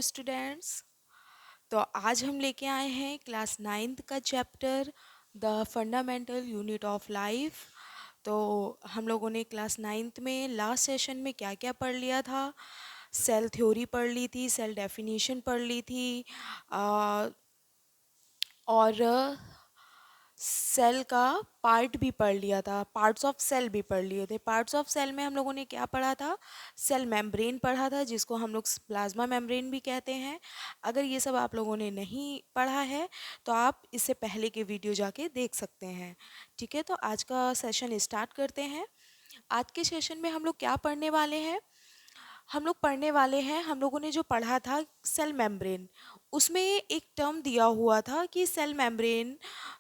Students. तो आज हम लेके आए हैं क्लास 9th का chapter the fundamental unit of life. तो हम लोगों ने क्लास 9th में लास्ट सेशन में क्या क्या पढ़ लिया था। सेल थ्योरी पढ़ ली थी, सेल डेफिनेशन पढ़ ली थी, और सेल का पार्ट भी पढ़ लिया था, पार्ट्स ऑफ सेल भी पढ़ लिए थे। पार्ट्स ऑफ सेल में हम लोगों ने क्या पढ़ा था? सेल मेम्ब्रेन पढ़ा था, जिसको हम लोग प्लाज्मा मेम्ब्रेन भी कहते हैं। अगर ये सब आप लोगों ने नहीं पढ़ा है तो आप इससे पहले के वीडियो जाके देख सकते हैं। ठीक है, तो आज का सेशन स्टार्ट करते हैं। आज के सेशन में हम लोग क्या पढ़ने वाले हैं? हम लोग पढ़ने वाले हैं, हम लोगों ने जो पढ़ा था सेल मेम्ब्रेन, उसमें एक टर्म दिया हुआ था कि सेल मेम्ब्रेन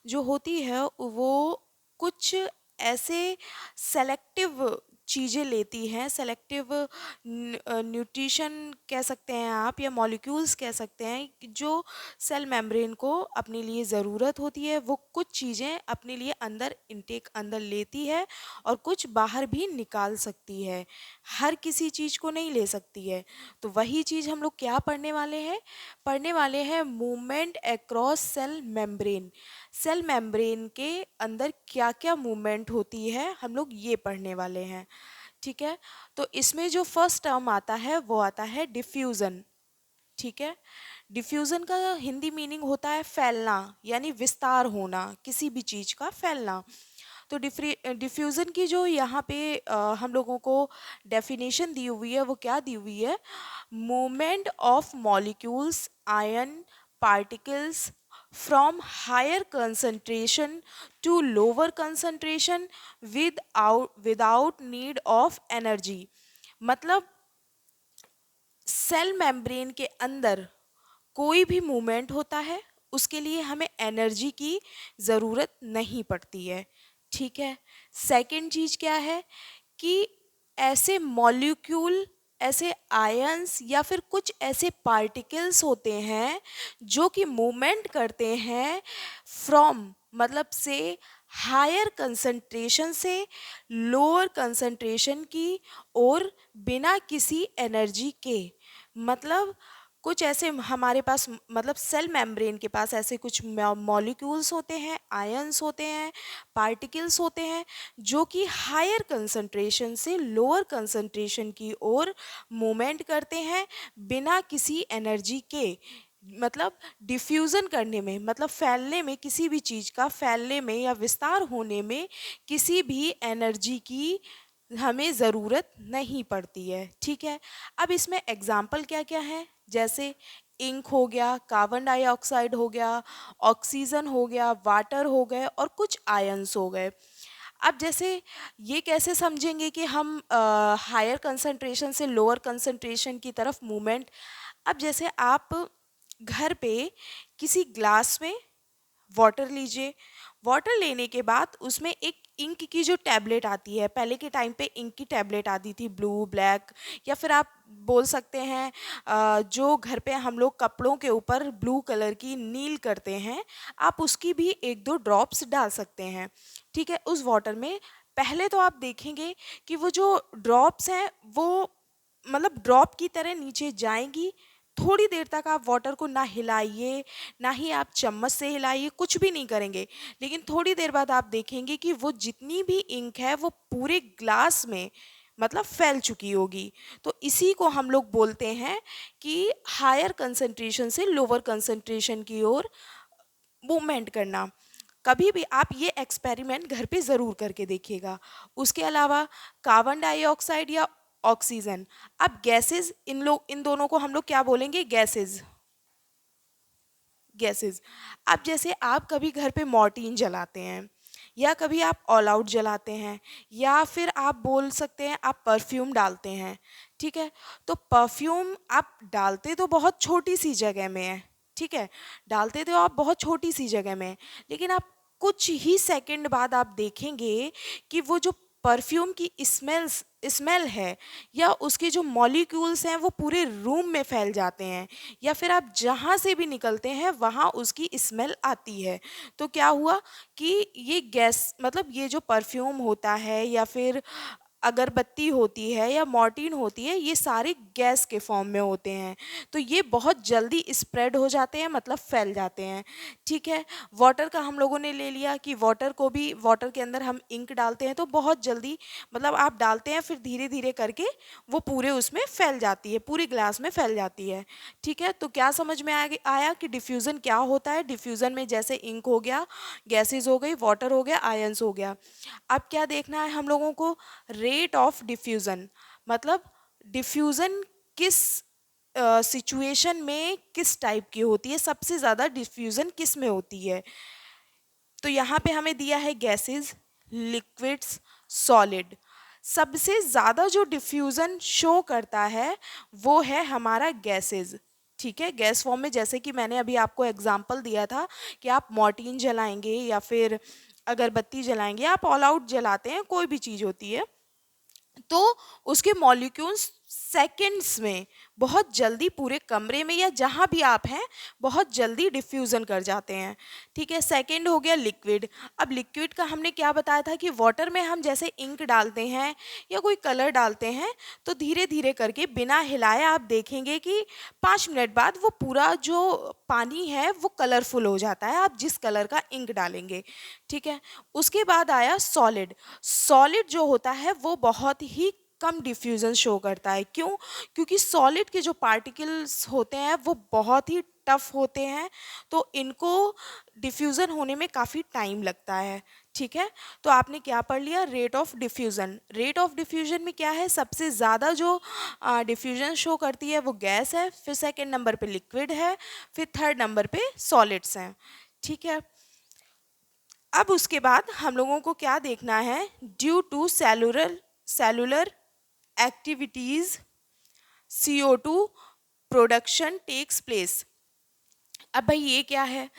जो होती है वो कुछ ऐसे सेलेक्टिव चीज़ें लेती हैं, सेलेक्टिव न्यूट्रिशन कह सकते हैं आप, या मॉलिक्यूल्स कह सकते हैं, कि जो सेल मेम्ब्रेन को अपने लिए ज़रूरत होती है वो कुछ चीज़ें अपने लिए अंदर इनटेक अंदर लेती है और कुछ बाहर भी निकाल सकती है। हर किसी चीज़ को नहीं ले सकती है। तो वही चीज़ हम लोग क्या पढ़ने वाले हैं movement across cell membrane. Cell membrane के अंदर क्या क्या मूवमेंट होती है हम लोग ये पढ़ने वाले हैं। ठीक है, तो इसमें जो फर्स्ट टर्म आता है वो आता है डिफ्यूज़न। ठीक है, डिफ्यूज़न का हिंदी मीनिंग होता है फैलना, यानी विस्तार होना, किसी भी चीज़ का फैलना। तो डिफ्यूज़न की जो यहाँ पे हम लोगों को डेफिनेशन दी हुई है वो क्या दी हुई है? Movement of molecules ion particles from higher concentration to lower concentration without need of energy। मतलब सेल मेम्ब्रेन के अंदर कोई भी मूवमेंट होता है उसके लिए हमें एनर्जी की ज़रूरत नहीं पड़ती है। ठीक है, सेकंड चीज़ क्या है कि ऐसे मॉलिक्यूल, ऐसे आयंस या फिर कुछ ऐसे पार्टिकल्स होते हैं जो कि मूवमेंट करते हैं फ्रॉम, मतलब से हायर कंसंट्रेशन से लोअर कंसंट्रेशन की और बिना किसी एनर्जी के। मतलब कुछ ऐसे हमारे पास, मतलब सेल मेम्ब्रेन के पास ऐसे कुछ मॉलिक्यूल्स होते हैं, आयंस होते हैं, पार्टिकल्स होते हैं जो कि हायर कंसंट्रेशन से लोअर कंसंट्रेशन की ओर मूवमेंट करते हैं बिना किसी एनर्जी के। मतलब डिफ्यूज़न करने में, मतलब फैलने में, किसी भी चीज़ का फैलने में या विस्तार होने में किसी भी एनर्जी की हमें ज़रूरत नहीं पड़ती है। ठीक है, अब इसमें एग्जाम्पल क्या क्या है? जैसे इंक हो गया, कार्बन डाइऑक्साइड हो गया, ऑक्सीजन हो गया, वाटर हो गए और कुछ आयंस हो गए। अब जैसे ये कैसे समझेंगे कि हम हायर कंसंट्रेशन से लोअर कंसंट्रेशन की तरफ मूवमेंट? अब जैसे आप घर पे किसी ग्लास में वाटर लीजिए, वाटर लेने के बाद उसमें एक इंक की जो टैबलेट आती है, पहले के टाइम पे इंक की टैबलेट आती थी ब्लू ब्लैक, या फिर आप बोल सकते हैं जो घर पे हम लोग कपड़ों के ऊपर ब्लू कलर की नील करते हैं, आप उसकी भी एक दो ड्रॉप्स डाल सकते हैं। ठीक है, उस वाटर में पहले तो आप देखेंगे कि वो जो ड्रॉप्स हैं वो मतलब ड्रॉप की तरह नीचे जाएंगी। थोड़ी देर तक आप वाटर को ना हिलाइए, ना ही आप चम्मच से हिलाइए, कुछ भी नहीं करेंगे। लेकिन थोड़ी देर बाद आप देखेंगे कि वो जितनी भी इंक है वो पूरे ग्लास में मतलब फैल चुकी होगी। तो इसी को हम लोग बोलते हैं कि हायर कंसंट्रेशन से लोअर कंसंट्रेशन की ओर मूवमेंट करना। कभी भी आप ये एक्सपेरिमेंट घर पे ज़रूर करके देखिएगा। उसके अलावा कार्बन डाइऑक्साइड या ऑक्सीजन, अब गैसेस, इन दोनों को हम लोग क्या बोलेंगे? गैसेस। गैसेस। अब जैसे आप कभी घर पे मॉर्टिन जलाते हैं, या कभी आप ऑल आउट जलाते हैं, या फिर आप बोल सकते हैं आप परफ्यूम डालते हैं। ठीक है, तो परफ्यूम आप डालते तो बहुत छोटी सी जगह में है। ठीक है, डालते तो आप बहुत छोटी सी जगह में हैं, लेकिन आप कुछ ही सेकंड बाद आप देखेंगे कि वो जो परफ्यूम की स्मेल है या उसके जो मॉलिक्यूल्स हैं वो पूरे रूम में फैल जाते हैं, या फिर आप जहाँ से भी निकलते हैं वहाँ उसकी स्मेल आती है। तो क्या हुआ कि ये गैस, मतलब ये जो परफ्यूम होता है या फिर अगरबत्ती होती है या मॉर्टिन होती है, ये सारे गैस के फॉर्म में होते हैं, तो ये बहुत जल्दी स्प्रेड हो जाते हैं, मतलब फैल जाते हैं। ठीक है, वाटर का हम लोगों ने ले लिया कि वाटर को भी, वाटर के अंदर हम इंक डालते हैं तो बहुत जल्दी, मतलब आप डालते हैं फिर धीरे धीरे करके वो पूरे उसमें फैल जाती है, पूरी ग्लास में फैल जाती है। ठीक है, तो क्या समझ में आया कि डिफ्यूज़न क्या होता है। डिफ्यूज़न में जैसे इंक हो गया, गैसेस हो गई, वाटर हो गया, आयंस हो गया। अब क्या देखना है हम लोगों को, रेट ऑफ डिफ्यूज़न, मतलब डिफ्यूज़न किस सिचुएशन में किस टाइप की होती है, सबसे ज़्यादा डिफ्यूज़न किस में होती है। तो यहाँ पे हमें दिया है गैसेस, लिक्विड्स, सॉलिड। सबसे ज़्यादा जो डिफ्यूज़न शो करता है वो है हमारा गैसेस। ठीक है, गैस फॉर्म में, जैसे कि मैंने अभी आपको एग्जांपल दिया था कि आप मॉर्टिन जलाएंगे या फिर अगरबत्ती जलाएंगे, आप ऑल आउट जलाते हैं, कोई भी चीज़ होती है, तो उसके मॉलिक्यूल्स सेकंड्स में बहुत जल्दी पूरे कमरे में या जहाँ भी आप हैं बहुत जल्दी डिफ्यूज़न कर जाते हैं। ठीक है, सेकंड हो गया लिक्विड। अब लिक्विड का हमने क्या बताया था कि वाटर में हम जैसे इंक डालते हैं या कोई कलर डालते हैं तो धीरे धीरे करके बिना हिलाए आप देखेंगे कि 5 मिनट बाद वो पूरा जो पानी है वो कलरफुल हो जाता है, आप जिस कलर का इंक डालेंगे। ठीक है, उसके बाद आया सॉलिड। सॉलिड जो होता है वो बहुत ही कम डिफ्यूज़न शो करता है। क्यों? क्योंकि सॉलिड के जो पार्टिकल्स होते हैं वो बहुत ही टफ होते हैं, तो इनको डिफ्यूज़न होने में काफ़ी टाइम लगता है। ठीक है, तो आपने क्या पढ़ लिया, rate of diffusion. Rate of diffusion में क्या है, सबसे ज़्यादा जो डिफ्यूज़न शो करती है वो गैस है, फिर सेकेंड नंबर पे लिक्विड है, फिर थर्ड नंबर पे सॉलिड्स हैं। ठीक है, अब उसके बाद हम लोगों को क्या देखना है, due to cellular activities CO2 production takes place. अब भाई ये क्या है,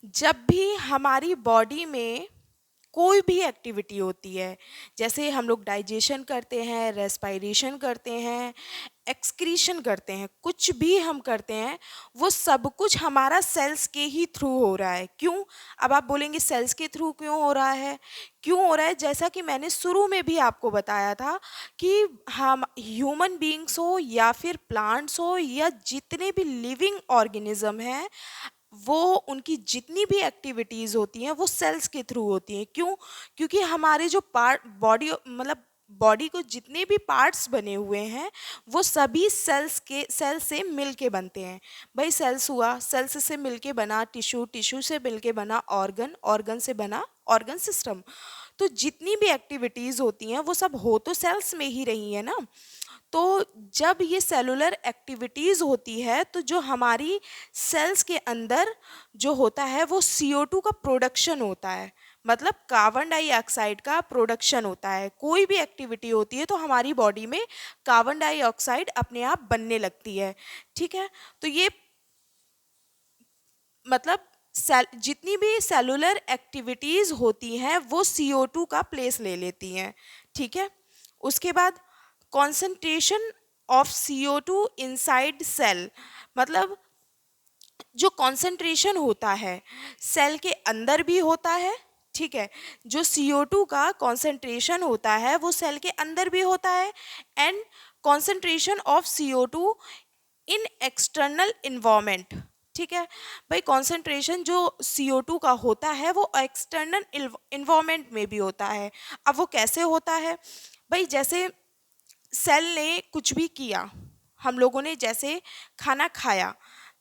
जब भी हमारी बॉडी में कोई भी एक्टिविटी होती है, जैसे हम लोग डाइजेशन करते हैं, रेस्पायरेशन करते हैं, एक्सक्रीशन करते हैं, कुछ भी हम करते हैं, वो सब कुछ हमारा सेल्स के ही थ्रू हो रहा है। क्यों? अब आप बोलेंगे सेल्स के थ्रू क्यों हो रहा है, क्यों हो रहा है? जैसा कि मैंने शुरू में भी आपको बताया था कि हम ह्यूमन बीइंग्स हो या फिर प्लांट्स हो या जितने भी लिविंग ऑर्गेनिज्म हैं, वो उनकी जितनी भी एक्टिविटीज़ होती हैं वो सेल्स के थ्रू होती हैं। क्यों? क्योंकि हमारे जो पार्ट बॉडी, मतलब बॉडी को जितने भी पार्ट्स बने हुए हैं वो सभी सेल से मिल के बनते हैं। भाई सेल्स हुआ, सेल्स से मिल के बना टिश्यू, टिश्यू से मिल के बना ऑर्गन, ऑर्गन से बना ऑर्गन सिस्टम। तो जितनी भी एक्टिविटीज़ होती हैं वो सब हो तो सेल्स में ही रही है ना। तो जब ये सेलुलर एक्टिविटीज़ होती है तो जो हमारी सेल्स के अंदर जो होता है वो CO2 का प्रोडक्शन होता है, मतलब कार्बन डाइऑक्साइड का प्रोडक्शन होता है। कोई भी एक्टिविटी होती है तो हमारी बॉडी में कार्बन डाइऑक्साइड अपने आप बनने लगती है। ठीक है, तो ये मतलब जितनी भी सेलुलर एक्टिविटीज़ होती हैं वो CO2 का प्लेस ले लेती हैं। ठीक है, उसके बाद concentration of CO2 inside cell, मतलब जो कॉन्सेंट्रेशन होता है सेल के अंदर भी होता है। ठीक है, जो CO2 का कॉन्सेंट्रेशन होता है वो सेल के अंदर भी होता है, and concentration of CO2 in external environment. ठीक है, भाई कॉन्सेंट्रेशन जो CO2 का होता है वो एक्सटर्नल इन्वायरमेंट में भी होता है। अब वो कैसे होता है, भाई जैसे सेल ने कुछ भी किया, हम लोगों ने जैसे खाना खाया,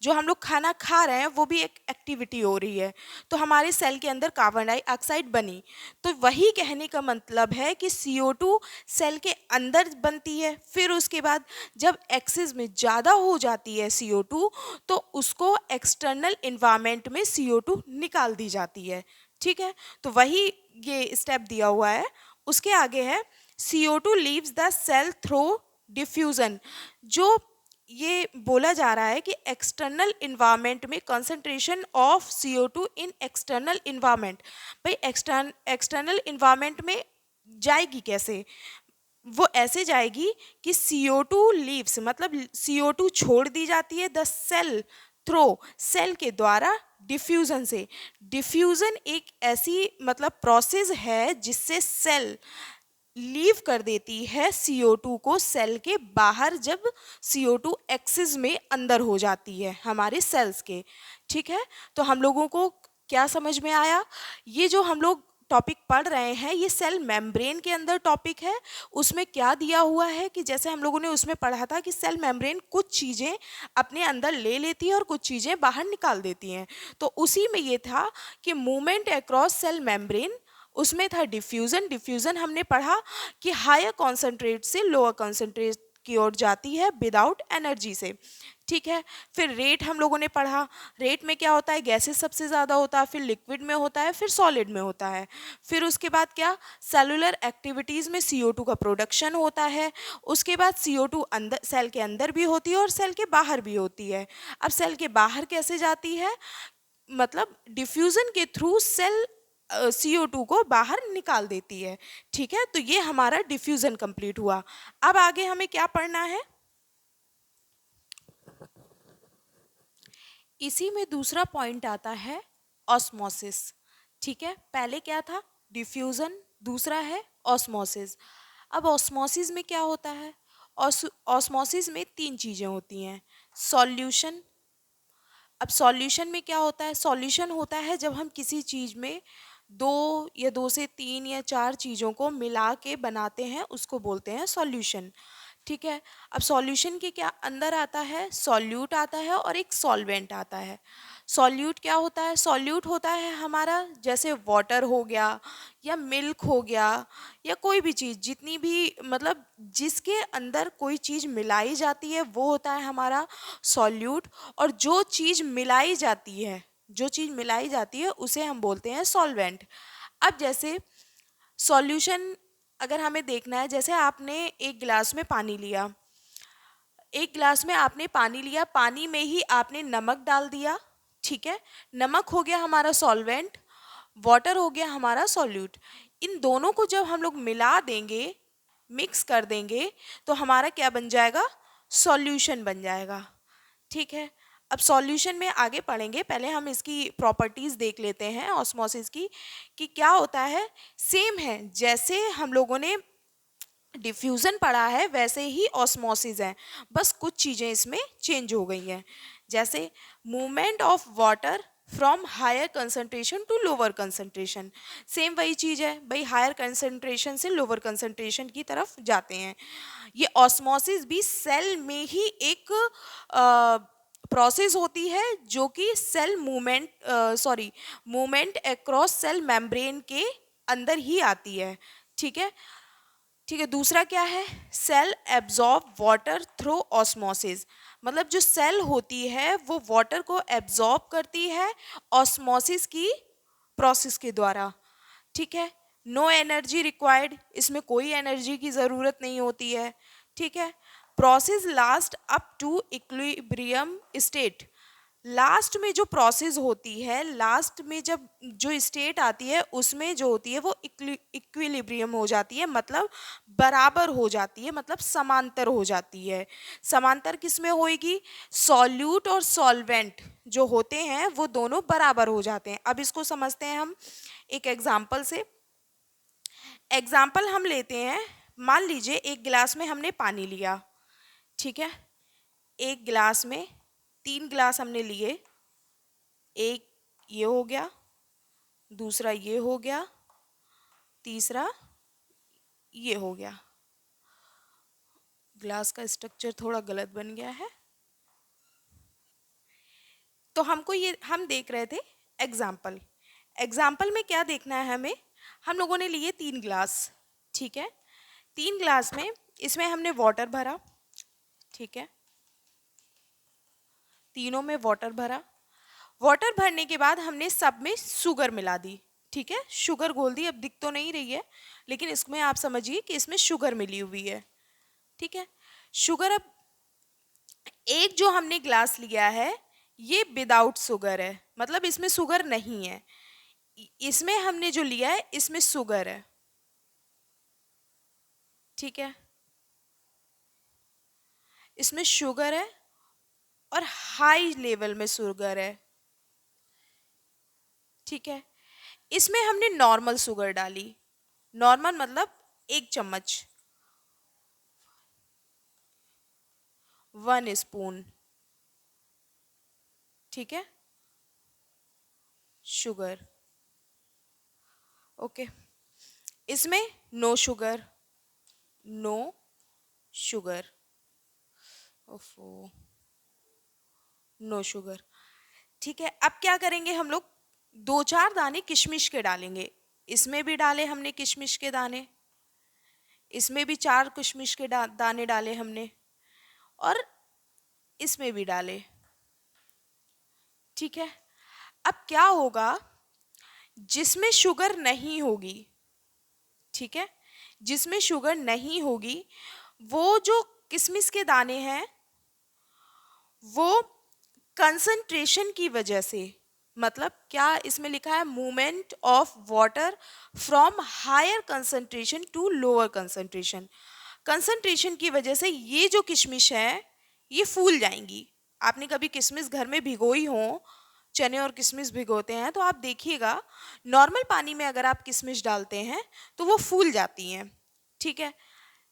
जो हम लोग खाना खा रहे हैं वो भी एक एक्टिविटी हो रही है, तो हमारे सेल के अंदर कार्बन डाइऑक्साइड बनी। तो वही कहने का मतलब है कि CO2 सेल के अंदर बनती है, फिर उसके बाद जब एक्सेस में ज़्यादा हो जाती है CO2 तो उसको एक्सटर्नल इन्वायरमेंट में CO2 निकाल दी जाती है। ठीक है, तो वही ये स्टेप दिया हुआ है। उसके आगे है CO2 leaves the cell through diffusion. जो ये बोला जा रहा है कि एक्सटर्नल इन्वायरमेंट में concentration of CO2 in external environment, भाई एक्सटर्नल इन्वायरमेंट में जाएगी कैसे, वो ऐसे जाएगी कि CO2 लीव्स, मतलब CO2 छोड़ दी जाती है द सेल थ्रो, सेल के द्वारा डिफ्यूज़न से। डिफ्यूज़न एक ऐसी मतलब प्रोसेस है जिससे सेल लीव कर देती है CO2 को सेल के बाहर, जब CO2 एक्सिस में अंदर हो जाती है हमारे सेल्स के। ठीक है, तो हम लोगों को क्या समझ में आया? ये जो हम लोग टॉपिक पढ़ रहे हैं ये सेल मेम्ब्रेन के अंदर टॉपिक है। उसमें क्या दिया हुआ है कि जैसे हम लोगों ने उसमें पढ़ा था कि सेल मेम्ब्रेन कुछ चीज़ें अपने अंदर ले लेती है और कुछ चीज़ें बाहर निकाल देती हैं। तो उसी में ये था कि मूवमेंट अक्रॉस सेल मेम्ब्रेन, उसमें था डिफ्यूज़न। डिफ्यूज़न हमने पढ़ा कि हायर कॉन्सेंट्रेट से लोअर कॉन्सेंट्रेट की ओर जाती है विदाउट एनर्जी से। ठीक है, फिर रेट हम लोगों ने पढ़ा। रेट में क्या होता है? गैसेस सबसे ज़्यादा होता है, फिर लिक्विड में होता है, फिर सॉलिड में होता है। फिर उसके बाद क्या? सेलुलर एक्टिविटीज़ में CO2 का प्रोडक्शन होता है। उसके बाद CO2 अंदर सेल के अंदर भी होती है और सेल के बाहर भी होती है। अब सेल के बाहर कैसे जाती है? मतलब डिफ्यूज़न के थ्रू सेल CO2 को बाहर निकाल देती है। ठीक है, तो ये हमारा डिफ्यूज़न कंप्लीट हुआ। अब आगे हमें क्या पढ़ना है? इसी में दूसरा पॉइंट आता है ऑस्मोसिस। ठीक है, पहले क्या था? डिफ्यूज़न, दूसरा है ऑस्मोसिस। अब ऑस्मोसिस में क्या होता है? ऑस्मोसिस में तीन चीज़ें होती हैं। सॉल्यूशन। अब सॉल्यूशन में क्या होता है? सॉल्यूशन होता है जब हम किसी चीज़ में दो या दो से तीन या चार चीज़ों को मिला के बनाते हैं, उसको बोलते हैं सॉल्यूशन। ठीक है, अब सॉल्यूशन के क्या अंदर आता है? सॉल्यूट आता है और एक सॉल्वेंट आता है। सॉल्यूट क्या होता है? सॉल्यूट होता है हमारा जैसे वाटर हो गया या मिल्क हो गया या कोई भी चीज़, जितनी भी मतलब जिसके अंदर कोई चीज़ मिलाई जाती है वो होता है हमारा सॉल्यूट। और जो चीज़ मिलाई जाती है, जो चीज़ मिलाई जाती है उसे हम बोलते हैं सॉल्वेंट। अब जैसे सॉल्यूशन अगर हमें देखना है, जैसे आपने एक गिलास में पानी लिया, एक गिलास में आपने पानी लिया, पानी में ही आपने नमक डाल दिया। ठीक है, नमक हो गया हमारा सॉल्वेंट, वाटर हो गया हमारा सॉल्यूट। इन दोनों को जब हम लोग मिला देंगे, मिक्स कर देंगे, तो हमारा क्या बन जाएगा? सॉल्यूशन बन जाएगा। ठीक है, अब सॉल्यूशन में आगे पढ़ेंगे, पहले हम इसकी प्रॉपर्टीज देख लेते हैं ऑस्मोसिस की कि क्या होता है। सेम है जैसे हम लोगों ने डिफ्यूज़न पढ़ा है वैसे ही ऑस्मोसिस है, बस कुछ चीज़ें इसमें चेंज हो गई हैं। जैसे movement of water from higher concentration to lower concentration, same वही चीज़ है भाई, हायर कंसंट्रेशन से लोअर कंसंट्रेशन की तरफ जाते हैं। ये ऑस्मोसिस भी सेल में ही एक प्रोसेस होती है जो कि cell movement movement across cell membrane के अंदर ही आती है। ठीक है, ठीक है, दूसरा क्या है? Cell absorb water through osmosis, मतलब जो सेल होती है वो वाटर को एब्जॉर्ब करती है ऑस्मोसिस की प्रोसेस के द्वारा। ठीक है, नो एनर्जी रिक्वायर्ड, इसमें कोई एनर्जी की ज़रूरत नहीं होती है। ठीक है, process last up to equilibrium state, last में जो प्रोसेस होती है, लास्ट में जब जो स्टेट आती है उसमें जो होती है वो इक्विलिब्रियम हो जाती है, मतलब बराबर हो जाती है, मतलब समांतर हो जाती है। समांतर किस में होएगी? सॉल्यूट और सॉल्वेंट जो होते हैं वो दोनों बराबर हो जाते हैं। अब इसको समझते हैं हम एक एग्जाम्पल से। एग्जाम्पल हम लेते हैं, मान लीजिए एक गिलास में हमने पानी लिया। ठीक है, एक गिलास में तीन गिलास हमने लिए, एक ये हो गया, दूसरा ये हो गया, तीसरा ये हो गया। ग्लास का स्ट्रक्चर थोड़ा गलत बन गया है। तो हमको ये हम देख रहे थे एग्जाम्पल। एग्जाम्पल में क्या देखना है हमें? हम लोगों ने लिए तीन ग्लास। ठीक है, तीन ग्लास में इसमें हमने वाटर भरा। ठीक है, तीनों में वाटर भरा। वाटर भरने के बाद हमने सब में शुगर मिला दी। ठीक है, शुगर घोल दी, अब दिख तो नहीं रही है लेकिन इसमें आप समझिए कि इसमें शुगर मिली हुई है। ठीक है, शुगर, अब एक जो हमने ग्लास लिया है ये विदाउट शुगर है, मतलब इसमें शुगर नहीं है। इसमें हमने जो लिया है इसमें शुगर है। ठीक है, इसमें शुगर है और हाई लेवल में शुगर है। ठीक है, इसमें हमने नॉर्मल शुगर डाली। नॉर्मल मतलब 1 चम्मच, 1 स्पून, ठीक है, शुगर। ओके, इसमें नो शुगर, नो शुगर, ओफो, नो शुगर। ठीक है, अब क्या करेंगे हम लोग, 2-4 दाने किशमिश के डालेंगे। इसमें भी डाले हमने किशमिश के दाने, इसमें भी 4 किशमिश के दाने डाले हमने, और इसमें भी डाले। ठीक है, अब क्या होगा, जिसमें शुगर नहीं होगी, ठीक है, जिसमें शुगर नहीं होगी, वो जो किशमिश के दाने हैं वो कंसंट्रेशन की वजह से, मतलब क्या इसमें लिखा है, movement of water from higher concentration to lower concentration, concentration की वजह से ये जो किशमिश है ये फूल जाएंगी। आपने कभी किशमिश घर में भिगोई हो, चने और किशमिश भिगोते हैं तो आप देखिएगा, नॉर्मल पानी में अगर आप किशमिश डालते हैं तो वो फूल जाती हैं, ठीक है।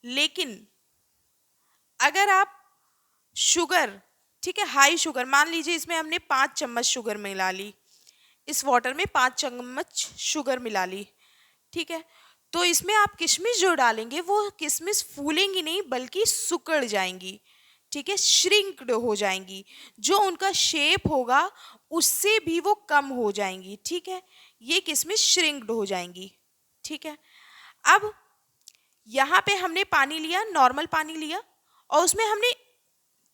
लेकिन अगर आप शुगर, ठीक है, हाई शुगर, मान लीजिए इसमें हमने 5 चम्मच शुगर मिला ली, इस वाटर में 5 चम्मच शुगर मिला ली, ठीक है, तो इसमें आप किशमिश जो डालेंगे वो किशमिश फूलेंगी नहीं बल्कि सिकुड़ जाएंगी, ठीक है, श्रिंक्ड हो जाएंगी, जो उनका शेप होगा उससे भी वो कम हो जाएंगी, ठीक है, ये किशमिश श्रिंक्ड हो जाएंगी, ठीक है। अब यहाँ पे हमने पानी लिया, नॉर्मल पानी लिया, और उसमें हमने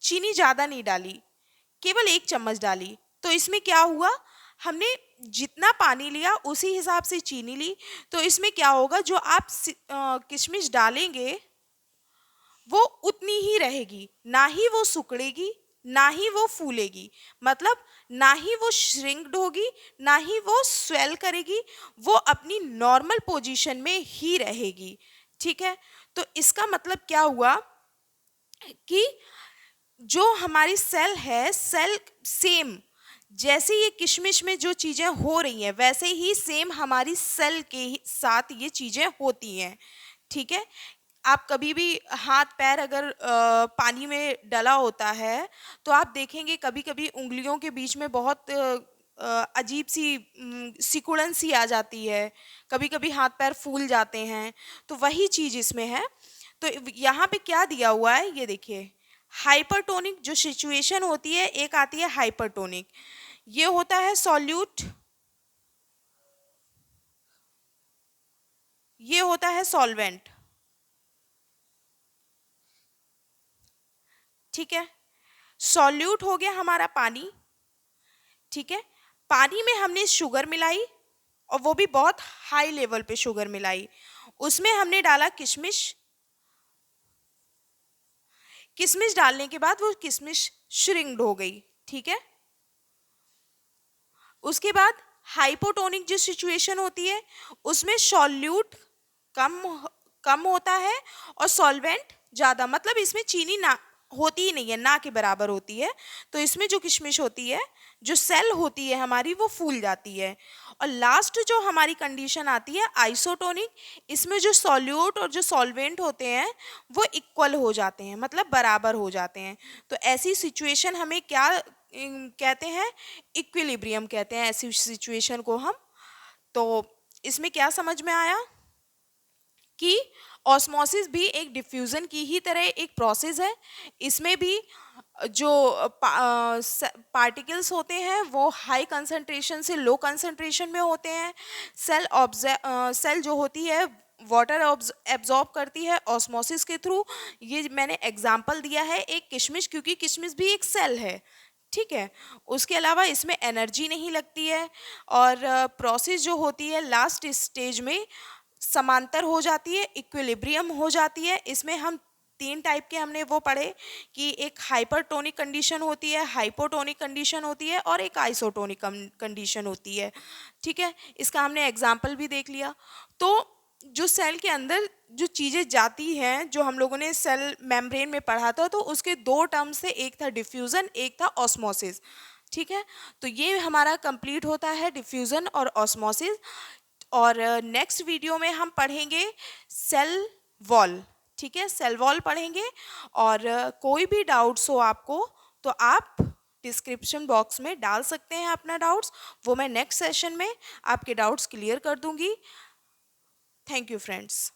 चीनी ज़्यादा नहीं डाली, केवल 1 चम्मच डाली, तो इसमें क्या हुआ, हमने जितना पानी लिया उसी हिसाब से चीनी ली, तो इसमें क्या होगा, जो आप किशमिश डालेंगे वो उतनी ही रहेगी, ना ही वो सिकुड़ेगी ना ही वो फूलेगी, मतलब ना ही वो श्रिंक्ड होगी ना ही वो स्वेल करेगी, वो अपनी नॉर्मल पोजीशन में ही रहेगी, ठीक है। तो इसका मतलब क्या हुआ कि जो हमारी सेल है, सेल सेम जैसे ये किशमिश में जो चीज़ें हो रही हैं वैसे ही सेम हमारी सेल के साथ ये चीज़ें होती हैं, ठीक है। आप कभी भी हाथ पैर अगर पानी में डला होता है तो आप देखेंगे कभी कभी उंगलियों के बीच में बहुत अजीब सी सिकुड़न सी आ जाती है, कभी कभी हाथ पैर फूल जाते हैं, तो वही चीज़ इसमें है। तो यहाँ पे क्या दिया हुआ है ये देखिए, हाइपरटोनिक जो सिचुएशन होती है, एक आती है हाइपरटोनिक, ये होता है सॉल्यूट, ये होता है सॉल्वेंट, ठीक है। सॉल्यूट हो गया हमारा पानी, ठीक है, पानी में हमने शुगर मिलाई और वो भी बहुत हाई लेवल पे शुगर मिलाई, उसमें हमने डाला किशमिश, किशमिश डालने के बाद वो किशमिश श्रिंक्ड हो गई, ठीक है। उसके बाद हाइपोटोनिक जो सिचुएशन होती है उसमें सॉल्यूट कम कम होता है और सॉल्वेंट ज़्यादा, मतलब इसमें चीनी ना होती ही नहीं है, ना के बराबर होती है, तो इसमें जो किशमिश होती है, जो सेल होती है हमारी, वो फूल जाती है। और लास्ट जो हमारी कंडीशन आती है आइसोटोनिक, इसमें जो सॉल्यूट और जो सॉल्वेंट होते हैं वो इक्वल हो जाते हैं, मतलब बराबर हो जाते हैं, तो ऐसी सिचुएशन हमें क्या कहते हैं, इक्विलिब्रियम कहते हैं ऐसी सिचुएशन को हम। तो इसमें क्या समझ में आया कि ऑस्मोसिस भी एक डिफ्यूज़न की ही तरह एक प्रोसेस है, इसमें भी जो पार्टिकल्स होते हैं वो हाई कंसंट्रेशन से लो कंसंट्रेशन में होते हैं, सेल जो होती है वाटर एब्जॉर्ब करती है ऑस्मोसिस के थ्रू, ये मैंने एग्जांपल दिया है एक किशमिश, क्योंकि किशमिश भी एक सेल है, ठीक है। उसके अलावा इसमें एनर्जी नहीं लगती है, और प्रोसेस जो होती है लास्ट स्टेज में समांतर हो जाती है, इक्विलिब्रियम हो जाती है। इसमें हम 3 टाइप के हमने वो पढ़े कि एक हाइपरटोनिक कंडीशन होती है, हाइपोटोनिक कंडीशन होती है और एक आइसोटोनिक कंडीशन होती है, ठीक है। इसका हमने एग्जाम्पल भी देख लिया। तो जो सेल के अंदर जो चीज़ें जाती हैं, जो हम लोगों ने सेल मेम्ब्रेन में पढ़ा था, तो उसके 2 टर्म्स थे, एक था डिफ्यूज़न, एक था ऑस्मोसिस, ठीक है। तो ये हमारा कंप्लीट होता है डिफ्यूज़न और ऑस्मोसिस। और नेक्स्ट वीडियो में हम पढ़ेंगे सेल वॉल, ठीक है, सेल वॉल पढ़ेंगे। और कोई भी डाउट्स हो आपको तो आप डिस्क्रिप्शन बॉक्स में डाल सकते हैं अपना डाउट्स, वो मैं नेक्स्ट सेशन में आपके डाउट्स क्लियर कर दूंगी। Thank you friends.